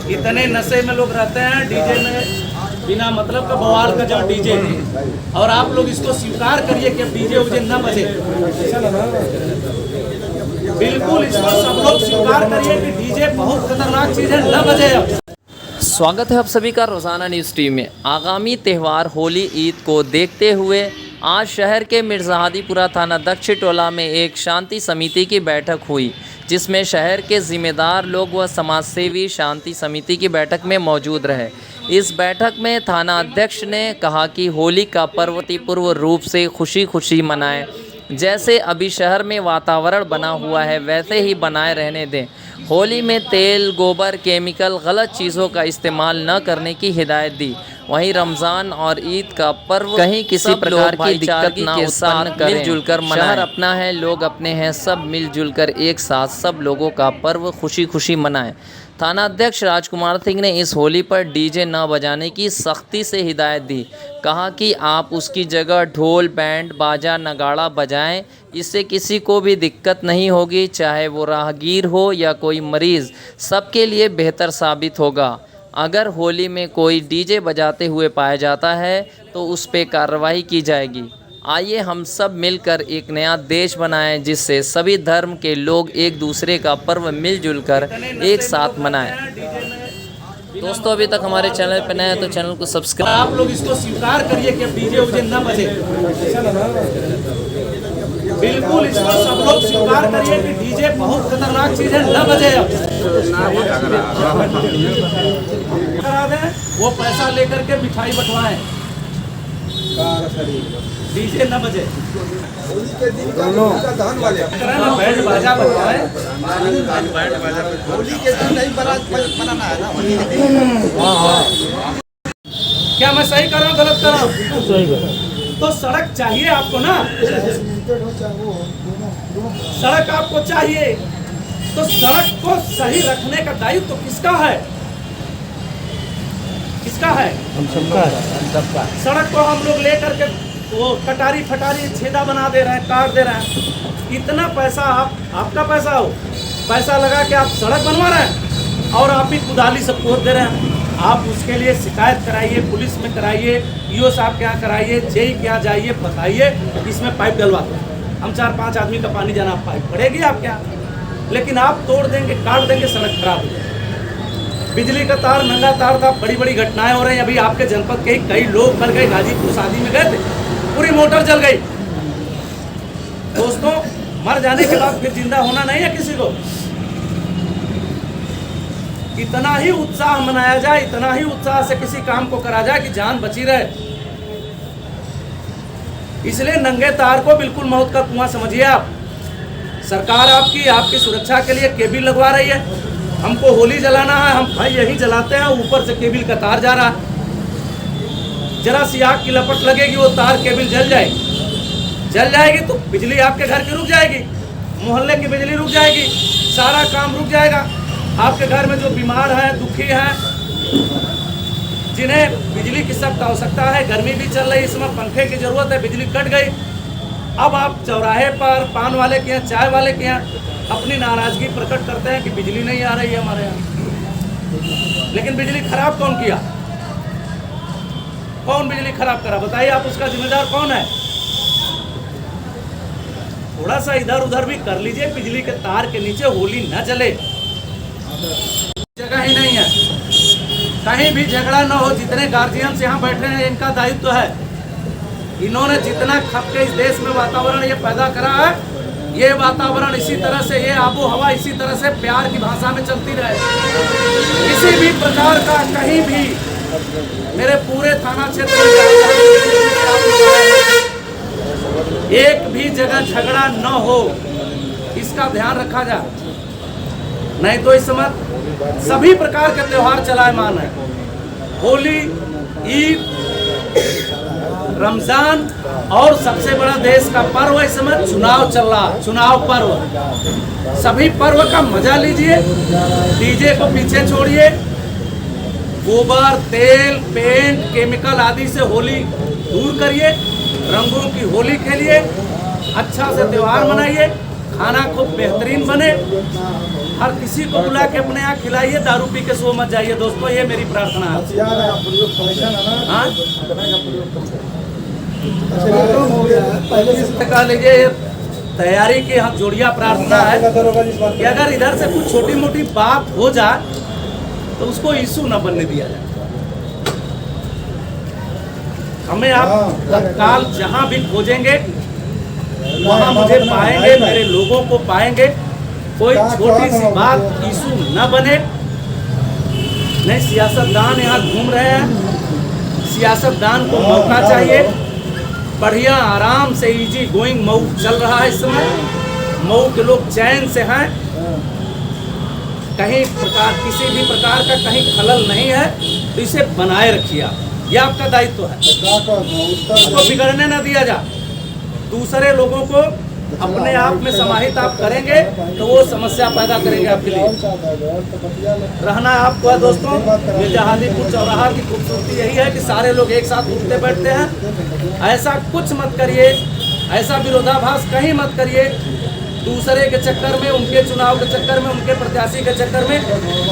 इतने नशे में लोग रहते हैं, डीजे में बिना मतलब का बवाल का जो डीजे, और आप लोग इसको स्वीकार करिए कि अब डीजे उजे न बजे। बिल्कुल इसको सब लोग स्वीकार करिए कि डीजे बहुत खतरनाक चीज है, न बजे अब। स्वागत है आप सभी का रोज़ाना न्यूज़ टीम में। आगामी त्यौहार होली ईद को देखते हुए आज शहर के मिर्ज़ाहदीपुरा थाना दक्ष टोला में एक शांति समिति की बैठक हुई, जिसमें शहर के ज़िम्मेदार लोग व समाजसेवी शांति समिति की बैठक में मौजूद रहे। इस बैठक में थाना अध्यक्ष ने कहा कि होली का पर्व पूर्ण रूप से खुशी खुशी मनाएं। जैसे अभी शहर में वातावरण बना हुआ है वैसे ही बनाए रहने दें। होली में तेल, गोबर, केमिकल, गलत चीज़ों का इस्तेमाल न करने की हिदायत दी। वहीं रमज़ान और ईद का पर्व कहीं किसी प्रकार की दिक्कत न उत्पन्न करें, मिलजुल कर मनाएं। शहर अपना है, लोग अपने हैं, सब मिलजुल कर एक साथ सब लोगों का पर्व खुशी खुशी मनाएं। थाना अध्यक्ष राजकुमार सिंह ने इस होली पर डीजे न बजाने की सख्ती से हिदायत दी। कहा कि आप उसकी जगह ढोल, बैंड, बाजा, नगाड़ा बजाएं। इससे किसी को भी दिक्कत नहीं होगी, चाहे वो राहगीर हो या कोई मरीज़, सबके लिए बेहतर साबित होगा। अगर होली में कोई डीजे बजाते हुए पाया जाता है तो उस पर कार्रवाई की जाएगी। आइए हम सब मिलकर एक नया देश बनाएं, जिससे सभी धर्म के लोग एक दूसरे का पर्व मिलजुल कर एक साथ मनाएं। दोस्तों, अभी तक हमारे चैनल पर नए हैं तो चैनल को सब्सक्राइब। आप लोग इसको स्वीकार करिए कि अब डीजे उजे न बजे। बिल्कुल इसको सब लोग स्वीकार करिए कि डीजे बहुत खतरनाक चीज है, न बजे अब। करा दें, वो पैसा लेकर के मिठाई बंटवाएं, डीजे न बजे। बैंड बाजा बजवाएं। होली के दिन नहीं बनाना है ना। क्या मैं सही कर रहा हूँ, गलत कर रहा हूँ? सही कर। तो सड़क चाहिए आपको ना, सड़क आपको चाहिए, तो सड़क को सही रखने का दायित्व तो किसका है? किसका है? हम सबका है। हम सबका। सड़क को हम लोग लेकर के वो कटारी फटारी छेदा बना दे रहे हैं, काट दे रहे हैं। इतना पैसा आपका पैसा हो, पैसा लगा के आप सड़क बनवा रहे हैं और आप ही कुदाली सब खोद दे रहे हैं। आप उसके लिए शिकायत कराइए, पुलिस में कराइए, ईओ साहब के यहाँ कराइए, जेई के यहाँ जाइए, बताइए इसमें पाइप डलवा दो। हम 4-5 आदमी का पानी जाना पाइप पड़ेगी आपके यहाँ, लेकिन आप तोड़ देंगे, काट देंगे, सड़क खराब हो जाएगी। बिजली का तार, नंगा तार था, बड़ी बड़ी घटनाएं हो रही हैं। अभी आपके जनपद के कई लोग मर गए, गाजीपुर शादी में गए थे, पूरी मोटर जल गई। दोस्तों, मर जाने के बाद फिर जिंदा होना नहीं है किसी को। इतना ही उत्साह मनाया जाए, इतना ही उत्साह से किसी काम को करा जाए कि जान बची रहे। इसलिए नंगे तार को बिल्कुल मौत का कुआं समझिए आप। सरकार आपकी सुरक्षा के लिए केबिल लगवा रही है। हमको होली जलाना है, हम भाई यही जलाते हैं, ऊपर से केबिल का तार जा रहा है। जरा सी आग की लपट लगेगी, वो तार केबिल जल जाएगी तो बिजली आपके घर की रुक जाएगी, मोहल्ले की बिजली रुक जाएगी, सारा काम रुक जाएगा। आपके घर में जो बीमार हैं, दुखी हैं, जिन्हें बिजली की सख्त आवश्यकता है, गर्मी भी चल रही, इसमें पंखे की जरूरत है, बिजली कट गई। अब आप चौराहे पर पान वाले के यहाँ, चाय वाले के यहाँ अपनी नाराजगी प्रकट करते हैं कि बिजली नहीं आ रही है हमारे यहाँ। लेकिन बिजली खराब कौन किया? कौन बिजली खराब करा? बताइए आप, उसका जिम्मेदार कौन है? थोड़ा सा इधर उधर भी कर लीजिए, बिजली के तार के नीचे होली न जले। जगह ही नहीं है, कहीं भी झगड़ा न हो। जितने गार्जियंस यहाँ बैठे हैं, इनका दायित्व है। इन्होंने जितना खप के इस देश में वातावरण ये पैदा करा है, ये वातावरण इसी तरह से, ये आबो हवा इसी तरह से प्यार की भाषा में चलती रहे। किसी भी प्रकार का कहीं भी मेरे पूरे थाना क्षेत्र में एक भी जगह झगड़ा न हो, इसका ध्यान रखा जाए। नहीं तो इस समय सभी प्रकार के त्योहार चलायमान है। होली, ईद, रमजान और सबसे बड़ा देश का पर्व इस समय चुनाव चल रहा, चुनाव पर्व। सभी पर्व का मजा लीजिए, डीजे को पीछे छोड़िए, गोबर, तेल, पेंट, केमिकल आदि से होली दूर करिए, रंगों की होली खेलिए, अच्छा से त्योहार मनाइए, खाना खूब बेहतरीन बने। हर किसी को बुला के अपने यहाँ खिलाइए, दारू पी के सो मत जाइए दोस्तों, ये मेरी प्रार्थना है। हाँ? कह लीजिए तैयारी की हम जोड़िया प्रार्थना है कि अगर इधर से कुछ छोटी मोटी बात हो जाए तो उसको इशू न बनने दिया जाए। हमें आप तत्काल जहाँ भी खोजेंगे वहाँ मुझे पाएंगे, मेरे लोगों को पाएंगे। कोई छोटी सी बात इशू न बने। नहीं, सियासतदान यहाँ घूम रहे हैं, सियासतदान को मौका चाहिए। बढ़िया आराम से इजी गोइंग मऊ चल रहा है इस समय, मऊ के लोग चैन से हैं, कहीं किसी भी प्रकार का कहीं खलल नहीं है, तो इसे बनाए रखिए आप, यह आपका दायित्व है। उसको बिगड़ने न दिया जा। दूसरे लोगों को अपने आप में समाहित आप करेंगे तो वो समस्या पैदा करेंगे आपके लिए। रहना आपको है दोस्तों, मिर्जा हाजीपुर चौराहा की खूबसूरती यही है कि सारे लोग एक साथ उठते बैठते हैं। ऐसा कुछ मत करिए, ऐसा विरोधाभास कहीं मत करिए। दूसरे के चक्कर में, उनके चुनाव के चक्कर में, उनके प्रत्याशी के चक्कर में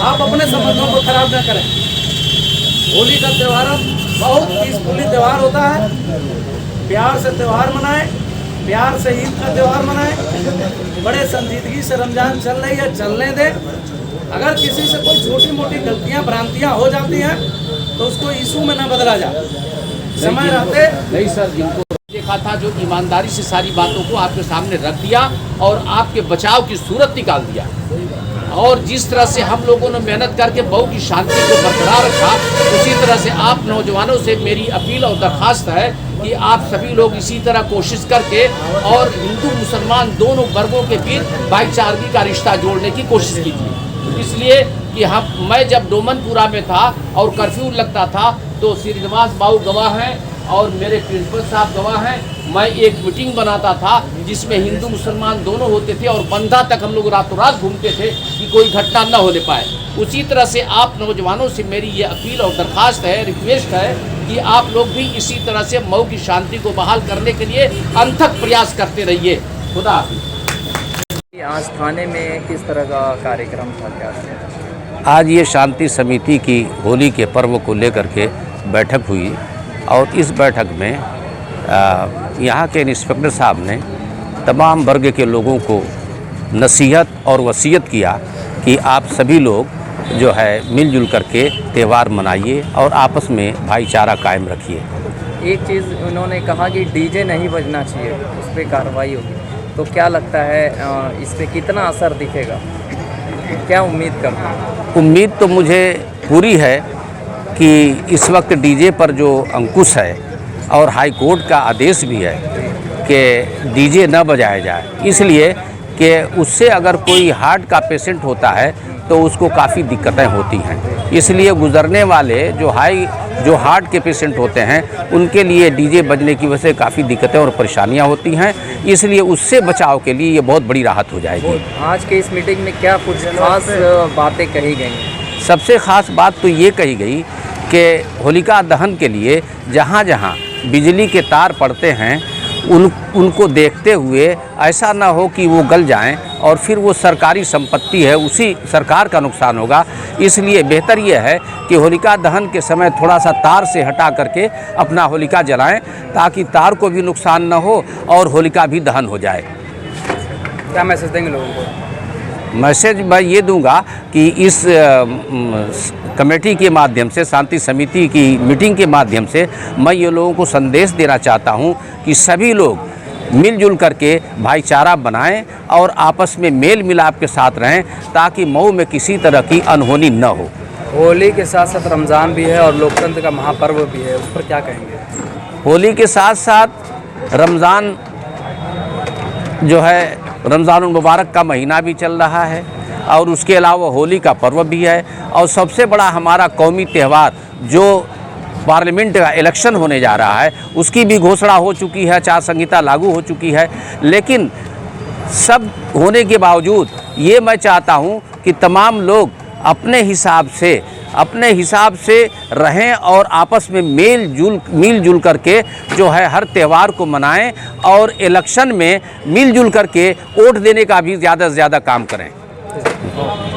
आप अपने संबंधों को खराब न करें। होली का त्यौहार बहुत पीसफुली त्यौहार होता है। प्यार से त्यौहार मनाएं, प्यार से ईद का त्यौहार मनाएं। बड़े संजीदगी से रमजान चल रही है, चलने दें। अगर किसी से कोई छोटी मोटी गलतियां भ्रांतियां हो जाती हैं तो उसको इशू में न बदला जाए। समय रहते नहीं सर, जिनको देखा था जो ईमानदारी से सारी बातों को आपके सामने रख दिया और आपके बचाव की सूरत निकाल दिया, और जिस तरह से हम लोगों ने मेहनत करके मऊ की शांति को बरकरार रखा, उसी तरह से आप नौजवानों से मेरी अपील और दरख्वास्त है कि आप सभी लोग इसी तरह कोशिश करके और हिंदू मुसलमान दोनों वर्गों के बीच भाईचारगी का रिश्ता जोड़ने की कोशिश कीजिए। इसलिए कि मैं जब डोमनपुरा में था और कर्फ्यू लगता था तो श्रीनिवास बाबू गवाह हैं और मेरे प्रिंसिपल साहब गवाह हैं। मैं एक मीटिंग बनाता था जिसमें हिंदू मुसलमान दोनों होते थे और बंधा तक हम लोग रातों रात घूमते थे कि कोई घटना न होने पाए। उसी तरह से आप नौजवानों से मेरी ये अपील और दरख्वास्त है, रिक्वेस्ट है कि आप लोग भी इसी तरह से मऊ की शांति को बहाल करने के लिए अनथक प्रयास करते रहिए। खुदा हाफिज़। आज थाने में किस तरह का कार्यक्रम था, क्या? आज ये शांति समिति की होली के पर्व को लेकर के बैठक हुई और इस बैठक में यहाँ के इंस्पेक्टर साहब ने तमाम वर्ग के लोगों को नसीहत और वसीयत किया कि आप सभी लोग जो है मिलजुल करके त्यौहार मनाइए और आपस में भाईचारा कायम रखिए। एक चीज़ उन्होंने कहा कि डीजे नहीं बजना चाहिए, उस पर कार्रवाई होगी, तो क्या लगता है इस पर कितना असर दिखेगा, क्या उम्मीद करते हैं? उम्मीद तो मुझे पूरी है कि इस वक्त डीजे पर जो अंकुश है और हाई कोर्ट का आदेश भी है कि डीजे न बजाया जाए, इसलिए कि उससे अगर कोई हार्ट का पेशेंट होता है तो उसको काफ़ी दिक्कतें होती हैं। इसलिए गुज़रने वाले जो हार्ट के पेशेंट होते हैं उनके लिए डीजे बजने की वजह से काफ़ी दिक्कतें और परेशानियां होती हैं, इसलिए उससे बचाव के लिए ये बहुत बड़ी राहत हो जाएगी। आज के इस मीटिंग में क्या कुछ खास बातें कही गई? सबसे ख़ास बात तो ये कही गई कि होलिका दहन के लिए जहाँ जहाँ बिजली के तार पड़ते हैं उनको देखते हुए ऐसा ना हो कि वो गल जाएं और फिर वो सरकारी संपत्ति है, उसी सरकार का नुकसान होगा। इसलिए बेहतर ये है कि होलिका दहन के समय थोड़ा सा तार से हटा करके अपना होलिका जलाएं ताकि तार को भी नुकसान ना हो और होलिका भी दहन हो जाए। क्या मैसेज देंगे लोगों को? मैसेज मैं ये दूंगा कि इस कमेटी के माध्यम से, शांति समिति की मीटिंग के माध्यम से मैं ये लोगों को संदेश देना चाहता हूँ कि सभी लोग मिलजुल करके भाईचारा बनाएं और आपस में मेल मिलाप के साथ रहें ताकि मऊ में किसी तरह की अनहोनी न हो। होली के साथ साथ रमज़ान भी है और लोकतंत्र का महापर्व भी है, उस पर क्या कहेंगे? होली के साथ साथ रमज़ान जो है, रमज़ानुल मुबारक का महीना भी चल रहा है और उसके अलावा होली का पर्व भी है और सबसे बड़ा हमारा कौमी त्यौहार जो पार्लियामेंट का इलेक्शन होने जा रहा है उसकी भी घोषणा हो चुकी है, आचार संहिता लागू हो चुकी है। लेकिन सब होने के बावजूद ये मैं चाहता हूँ कि तमाम लोग अपने हिसाब से रहें और आपस में मिलजुल करके जो है हर त्यौहार को मनाएं और इलेक्शन में मिलजुल करके वोट देने का भी ज़्यादा से ज़्यादा काम करें। हाँ